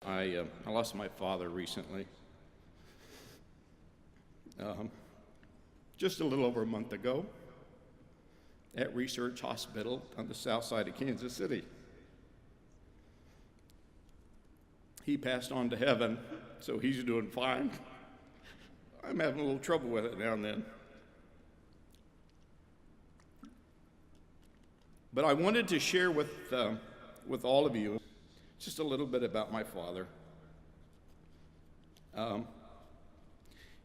I lost my father recently. Just a little over a month ago at Research Hospital on the south side of Kansas City. He passed on to heaven, so he's doing fine. I'm having a little trouble with it now and then. But I wanted to share with all of you just a little bit about my father.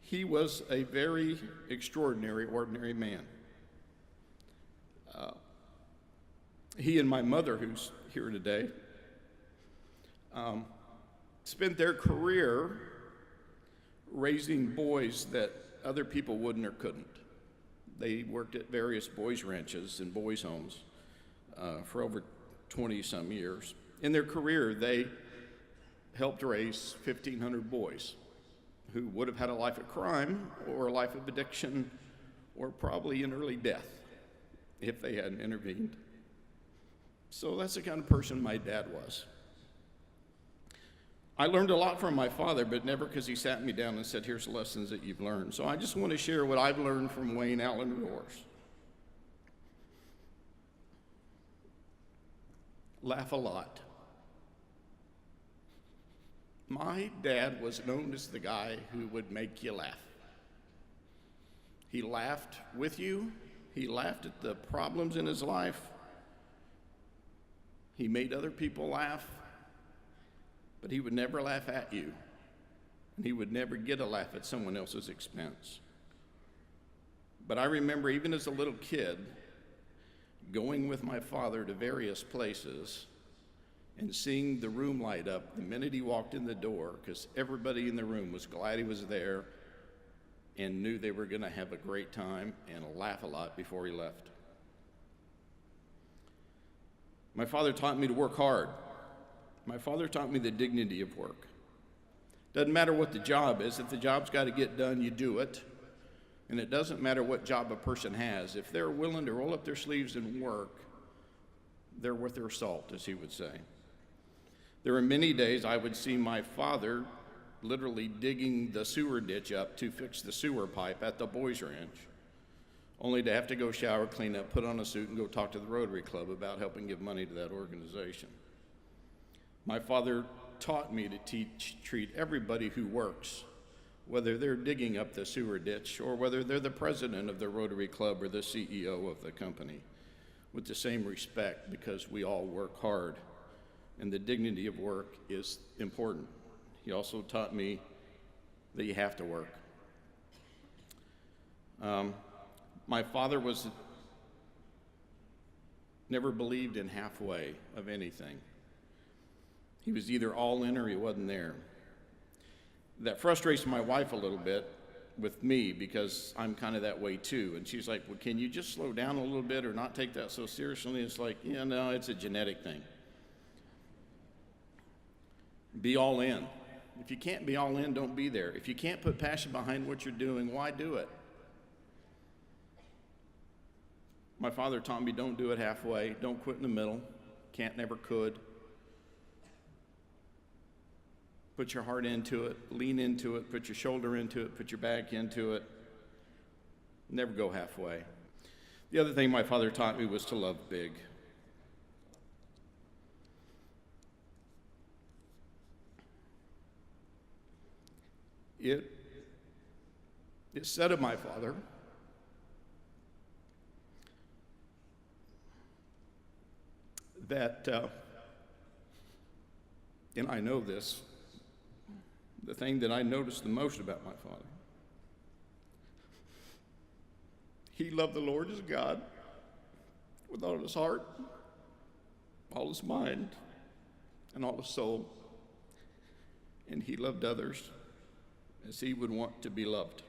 He was a very extraordinary, ordinary man. He and my mother, who's here today, spent their career raising boys that other people wouldn't or couldn't. They worked at various boys' ranches and boys' homes for over 20-some years. In their career, they helped raise 1,500 boys who would have had a life of crime or a life of addiction or probably an early death if they hadn't intervened. So that's the kind of person my dad was. I learned a lot from my father, but never because he sat me down and said, here's the lessons that you've learned. So I just want to share what I've learned from Wayne Allen Rohrs. Laugh a lot. My dad was known as the guy who would make you laugh. He laughed with you. He laughed at the problems in his life. He made other people laugh, but he would never laugh at you. And he would never get a laugh at someone else's expense. But I remember even as a little kid, going with my father to various places and seeing the room light up the minute he walked in the door, because everybody in the room was glad he was there and knew they were going to have a great time and laugh a lot before he left. My father taught me to work hard. My father taught me the dignity of work. Doesn't matter what the job is. If the job's got to get done, you do it. And it doesn't matter what job a person has. If they're willing to roll up their sleeves and work, they're worth their salt, as he would say. There were many days I would see my father literally digging the sewer ditch up to fix the sewer pipe at the boys' ranch, only to have to go shower, clean up, put on a suit, and go talk to the Rotary Club about helping give money to that organization. My father taught me to treat everybody who works, whether they're digging up the sewer ditch or whether they're the president of the Rotary Club or the CEO of the company, with the same respect, because we all work hard, and the dignity of work is important. He also taught me that you have to work. My father never believed in halfway of anything. He was either all in or he wasn't there. That frustrates my wife a little bit with me because I'm kind of that way too. And she's like, well, can you just slow down a little bit or not take that so seriously? And it's like, yeah, no, it's a genetic thing. Be all in. If you can't be all in, don't be there. If you can't put passion behind what you're doing, why do it? My father taught me don't do it halfway. Don't quit in the middle. Can't, never could. Put your heart into it. Lean into it. Put your shoulder into it. Put your back into it. Never go halfway. The other thing my father taught me was to love big. It said of my father that, and I know this, the thing that I noticed the most about my father, he loved the Lord as God with all his heart, all his mind, and all his soul. And he loved others as he would want to be loved.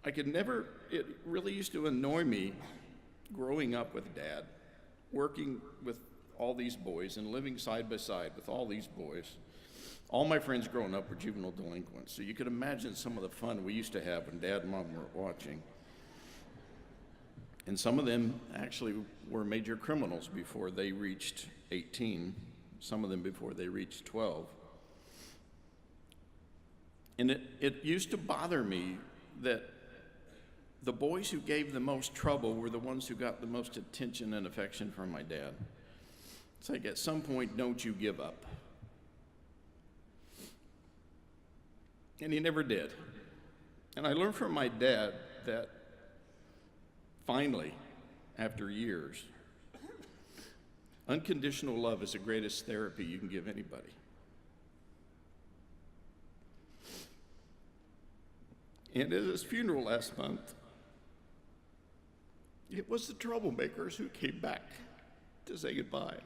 It really used to annoy me growing up with Dad, working with all these boys and living side by side with all these boys. All my friends growing up were juvenile delinquents, so you could imagine some of the fun we used to have when Dad and Mom were watching. And some of them actually were major criminals before they reached 18, some of them before they reached 12. And it used to bother me that the boys who gave the most trouble were the ones who got the most attention and affection from my dad. It's like, at some point, don't you give up. And he never did. And I learned from my dad that finally, after years, unconditional love is the greatest therapy you can give anybody. And at his funeral last month, it was the troublemakers who came back to say goodbye,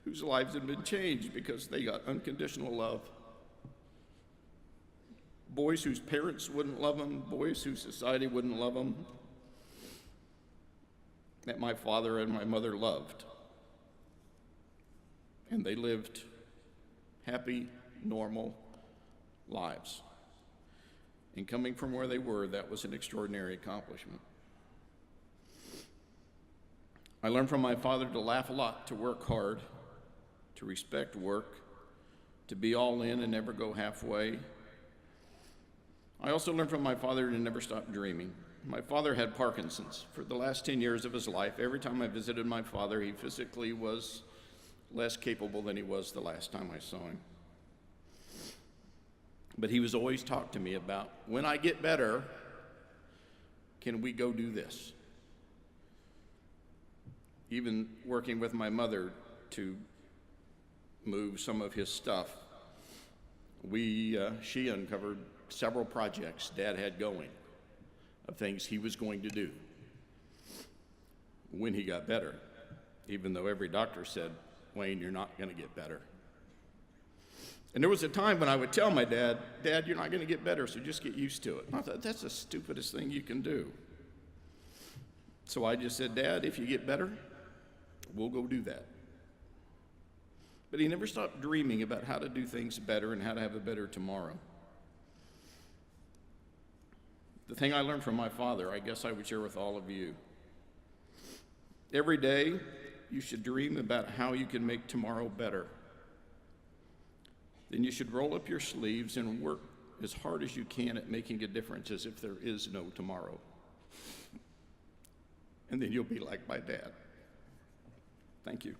whose lives had been changed because they got unconditional love. Boys whose parents wouldn't love them, boys whose society wouldn't love them, that my father and my mother loved. And they lived happy, normal lives. And coming from where they were, that was an extraordinary accomplishment. I learned from my father to laugh a lot, to work hard, to respect work, to be all in and never go halfway. I also learned from my father to never stop dreaming. My father had Parkinson's. For the last 10 years of his life, every time I visited my father, he physically was less capable than he was the last time I saw him. But he was always talking to me about, when I get better, can we go do this? Even working with my mother to move some of his stuff, she uncovered several projects Dad had going of things he was going to do when he got better, even though every doctor said, Wayne, you're not going to get better. And there was a time when I would tell my dad, Dad, you're not going to get better, so just get used to it. And I thought, that's the stupidest thing you can do. So I just said, Dad, if you get better, we'll go do that. But he never stopped dreaming about how to do things better and how to have a better tomorrow. The thing I learned from my father, I guess I would share with all of you. Every day, you should dream about how you can make tomorrow better. Then you should roll up your sleeves and work as hard as you can at making a difference as if there is no tomorrow. And then you'll be like my dad. Thank you.